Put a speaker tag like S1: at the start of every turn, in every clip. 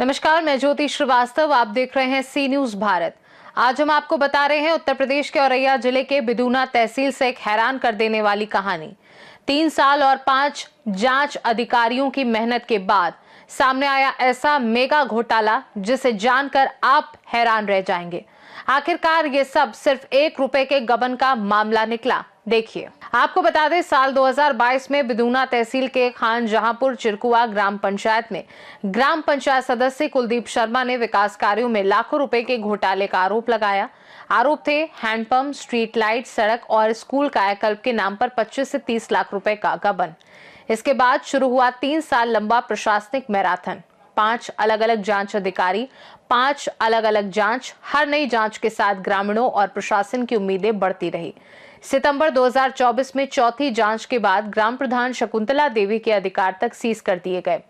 S1: नमस्कार, मैं ज्योति श्रीवास्तव। आप देख रहे हैं सी न्यूज भारत। आज हम आपको बता रहे हैं उत्तर प्रदेश के औरैया जिले के बिदूना तहसील से एक हैरान कर देने वाली कहानी। 3 साल और 5 जांच अधिकारियों की मेहनत के बाद सामने आया ऐसा मेगा घोटाला जिसे जानकर आप हैरान रह जाएंगे। आखिरकार ये सब सिर्फ 1 रुपए के गबन का मामला निकला। देखिए, आपको बता दें, साल 2022 में बिदूना तहसील के खान जहांपुर चिरकुआ ग्राम पंचायत में ग्राम पंचायत सदस्य कुलदीप शर्मा ने विकास कार्यों में लाखों रुपए के घोटाले का आरोप लगाया। आरोप थे हैंडपंप, स्ट्रीट लाइट, सड़क और स्कूल कायाकल्प के नाम पर 25 से 30 लाख रुपए का गबन। इसके बाद शुरू हुआ 3 साल लंबा प्रशासनिक मैराथन। 5 अलग अलग जांच अधिकारी, 5 अलग अलग जांच। हर नई जांच के साथ ग्रामीणों और प्रशासन की उम्मीदें बढ़ती रही। सितंबर 2024 में चौथी जांच के बाद ग्राम प्रधान शकुंतला देवी के अधिकार तक सीज कर दिए गए।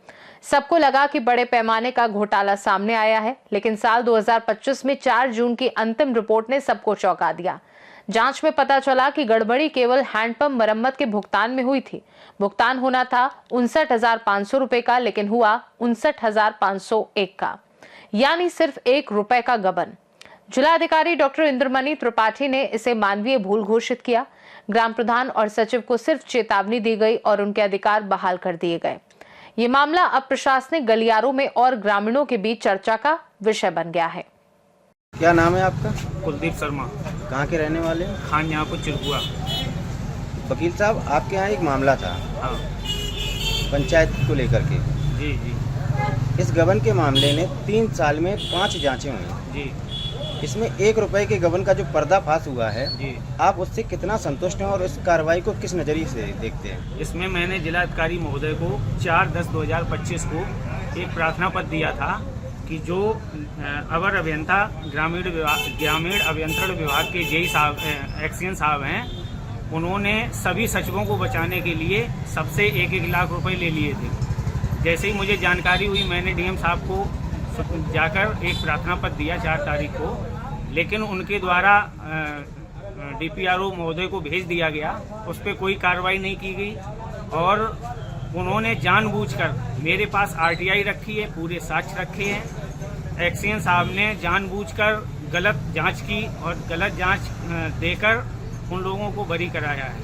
S1: सबको लगा कि बड़े पैमाने का घोटाला सामने आया है, लेकिन साल 2025 में 4 जून की अंतिम रिपोर्ट ने सबको चौंका दिया। जांच में पता चला कि गड़बड़ी केवल हैंडपंप मरम्मत के भुगतान में हुई थी। भुगतान होना था 59,500 रुपए का, लेकिन हुआ 59,501 का, यानी सिर्फ 1 रुपए का गबन। जिलाधिकारी डॉक्टर इंद्रमणि त्रिपाठी ने इसे मानवीय भूल घोषित किया। ग्राम प्रधान और सचिव को सिर्फ चेतावनी दी गई और उनके अधिकार बहाल कर दिए गए। ये मामला अब प्रशासनिक गलियारों में और ग्रामीणों के बीच चर्चा का विषय बन गया है।
S2: क्या नाम है आपका?
S3: कुलदीप शर्मा।
S2: कहाँ के रहने वाले हैं?
S3: खान यहाँ पर चिरकुआ।
S2: वकील साहब, आपके यहाँ एक मामला था।
S3: हाँ
S2: पंचायत को लेकर के।
S3: जी जी
S2: इस गबन के मामले ने 3 साल में 5 जांचें हुई।
S3: जी
S2: इसमें 1 रुपए के गबन का जो पर्दाफाश हुआ है,
S3: जी
S2: आप उससे कितना संतुष्ट हैं और इस कार्रवाई को किस नजरिए से देखते हैं?
S3: इसमें मैंने जिलाधिकारी महोदय को 4/10/2025 को एक प्रार्थना पत्र दिया था कि जो अवर अभियंता ग्रामीण अभियंत्रण विभाग के जेई साहब एक्सीएन साहब हैं, उन्होंने सभी सचिवों को बचाने के लिए सबसे 1-1 लाख रुपए ले लिए थे। जैसे ही मुझे जानकारी हुई, मैंने डीएम साहब को जाकर एक प्रार्थना पत्र दिया 4 तारीख को, लेकिन उनके द्वारा डीपीआरओ महोदय को भेज दिया गया। उस पर कोई कार्रवाई नहीं की गई और उन्होंने जानबूझकर मेरे पास आरटीआई रखी है, पूरे साक्ष्य रखे हैं। एक्सीएन साहब ने जानबूझकर गलत जांच की और गलत जांच देकर उन लोगों को बरी कराया है।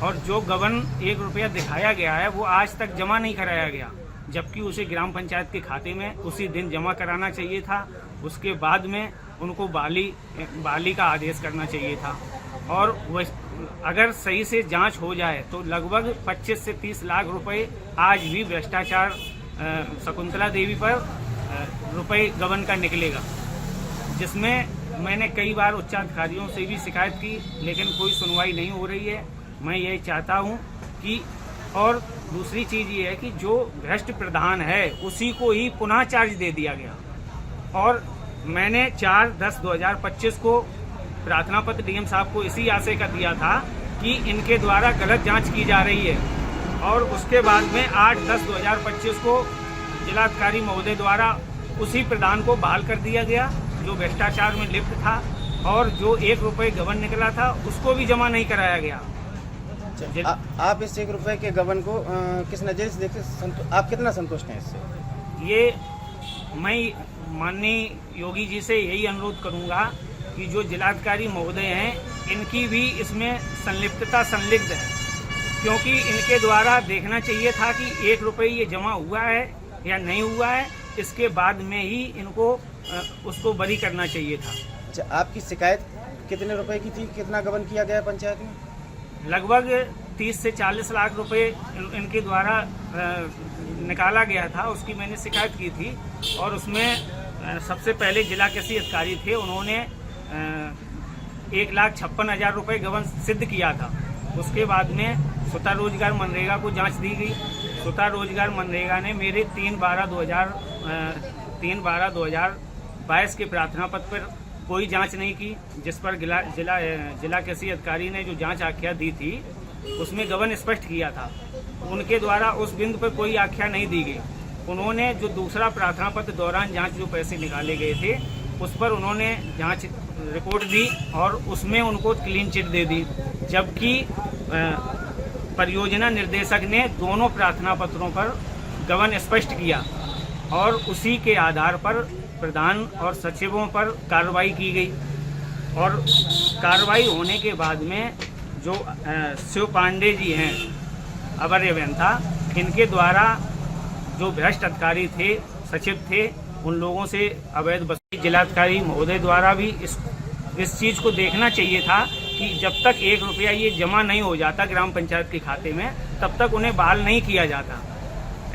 S3: और जो गबन 1 रुपया दिखाया गया है, वो आज तक जमा नहीं कराया गया, जबकि उसे ग्राम पंचायत के खाते में उसी दिन जमा कराना चाहिए था। उसके बाद में उनको बहाली का आदेश करना चाहिए था। और अगर सही से जांच हो जाए तो लगभग 25 से 30 लाख रुपए आज भी भ्रष्टाचार शकुंतला देवी पर रुपए गबन का निकलेगा, जिसमें मैंने कई बार उच्चाधिकारियों से भी शिकायत की, लेकिन कोई सुनवाई नहीं हो रही है। मैं यही चाहता हूं कि, और दूसरी चीज़ ये है कि जो भ्रष्ट प्रधान है उसी को ही पुनः चार्ज दे दिया गया। और मैंने 4/10/2025 को प्रार्थना पत्र डीएम साहब को इसी आशय का दिया था कि इनके द्वारा गलत जांच की जा रही है। और उसके बाद में 8/10/2025 को जिलाधिकारी महोदय द्वारा उसी प्रधान को बहाल कर दिया गया जो भ्रष्टाचार में लिप्त था, और जो 1 रुपये गबन निकला था उसको भी जमा नहीं कराया गया।
S2: आप इस 1 रुपए के गबन को किस नजरिए से देखते, आप कितना संतुष्ट हैं इससे?
S3: ये मैं माननीय योगी जी से यही अनुरोध करूंगा कि जो जिलाधिकारी महोदय हैं, इनकी भी इसमें संलिप्त है, क्योंकि इनके द्वारा देखना चाहिए था कि 1 रुपये ये जमा हुआ है या नहीं हुआ है। इसके बाद में ही इनको उसको बरी करना चाहिए था।
S2: अच्छा, आपकी शिकायत कितने रुपए की थी? कितना गबन किया गया पंचायत में?
S3: लगभग 30 से 40 लाख रुपए इनके द्वारा निकाला गया था। उसकी मैंने शिकायत की थी और उसमें सबसे पहले जिला कृषि अधिकारी थे, उन्होंने 1,56,000 रुपये गबन सिद्ध किया था। उसके बाद में स्वतः रोजगार मनरेगा को जांच दी गई। स्वतः रोजगार मनरेगा ने मेरे 3/12/2022 के प्रार्थना पत्र पर कोई जांच नहीं की, जिस पर जिला कृषि अधिकारी ने जो जांच आख्या दी थी उसमें गबन स्पष्ट किया था। उनके द्वारा उस बिंदु पर कोई आख्या नहीं दी गई। उन्होंने जो दूसरा प्रार्थना पत्र दौरान जांच जो पैसे निकाले गए थे उस पर उन्होंने जांच रिपोर्ट दी और उसमें उनको क्लीन चिट दे दी, जबकि परियोजना निर्देशक ने दोनों प्रार्थना पत्रों पर गबन स्पष्ट किया और उसी के आधार पर प्रधान और सचिवों पर कार्रवाई की गई। और कार्रवाई होने के बाद में जो शिव पांडे जी हैं अवर अभियंता, इनके द्वारा जो भ्रष्ट अधिकारी थे, सचिव थे, उन लोगों से अवैध वसूली, जिलाधिकारी महोदय द्वारा भी इस चीज़ को देखना चाहिए था कि जब तक 1 रुपया ये जमा नहीं हो जाता ग्राम पंचायत के खाते में, तब तक उन्हें बहाल नहीं किया जाता।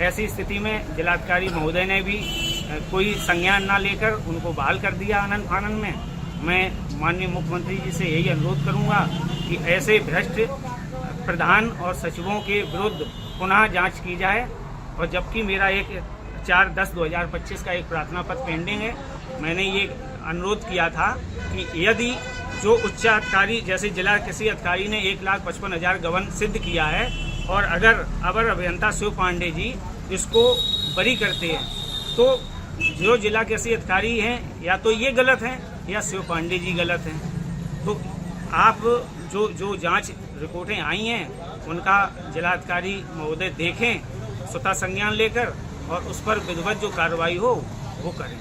S3: ऐसी स्थिति में जिलाधिकारी महोदय ने भी कोई संज्ञान ना लेकर उनको बहाल कर दिया आनन फानन में। मैं माननीय मुख्यमंत्री जी से यही अनुरोध करूंगा कि ऐसे भ्रष्ट प्रधान और सचिवों के विरुद्ध पुनः जांच की जाए। और जबकि मेरा एक 4/10/2025 का एक प्रार्थना पत्र पेंडिंग है, मैंने ये अनुरोध किया था कि यदि जो उच्चाधिकारी जैसे जिला कृषि अधिकारी ने 1,55,000 गबन सिद्ध किया है और अगर अवर अभियंता शिव पांडे जी इसको बरी करते हैं, तो जो जिला कृषि अधिकारी हैं या तो ये गलत हैं या शिव पांडे जी गलत हैं। तो आप जो जांच रिपोर्टें आई हैं उनका जिलाधिकारी महोदय देखें, स्वतः संज्ञान लेकर, और उस पर विधिवत जो कार्रवाई हो वो करें।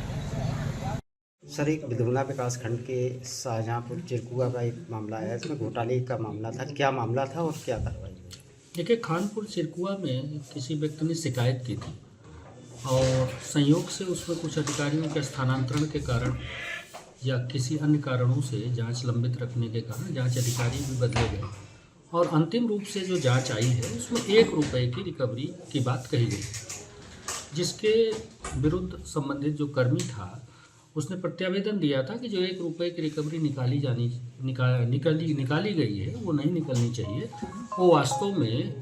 S4: सर, एक बिधुना विकास खंड के शाहजहाँपुर चिरकुआ का एक मामला है, इसमें घोटाले का मामला था। क्या मामला था और क्या कार्रवाई हुई?
S5: देखिए, खानपुर चिरकुआ में किसी व्यक्ति ने शिकायत की थी और संयोग से उसमें कुछ अधिकारियों के स्थानांतरण के कारण या किसी अन्य कारणों से जांच लंबित रखने के कारण जांच अधिकारी भी बदले गए और अंतिम रूप से जो जांच आई है उसमें 1 रुपये की रिकवरी की बात कही गई, जिसके विरुद्ध संबंधित जो कर्मी था उसने प्रत्यावेदन दिया था कि जो 1 रुपये की रिकवरी निकाली गई है वो नहीं निकलनी चाहिए, वो वास्तव में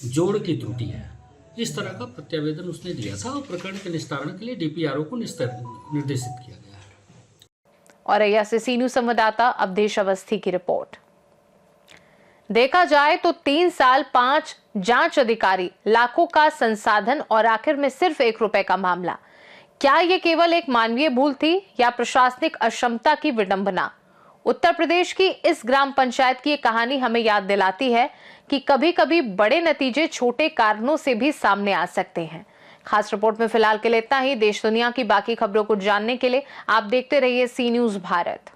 S5: जोड़ की त्रुटि है। इस तरह का प्रत्यावेदन उसने दिया था और प्रकरण के निस्तारण के लिए डीपीआरओ को निर्देशित किया गया है।
S1: औरैया से सी न्यूज़ संवाददाता अवधेश अवस्थी की रिपोर्ट। देखा जाए तो 3 साल 5 जांच अधिकारी, लाखों का संसाधन और आखिर में सिर्फ 1 रुपए का मामला। क्या ये केवल एक मानवीय भूल थी या प्रशासनिक अक्षमता की विडंबना? उत्तर प्रदेश की इस ग्राम पंचायत की ये कहानी हमें याद दिलाती है कि कभी कभी बड़े नतीजे छोटे कारणों से भी सामने आ सकते हैं। खास रिपोर्ट में फिलहाल के लिए इतना ही। देश दुनिया की बाकी खबरों को जानने के लिए आप देखते रहिए सी न्यूज़ भारत।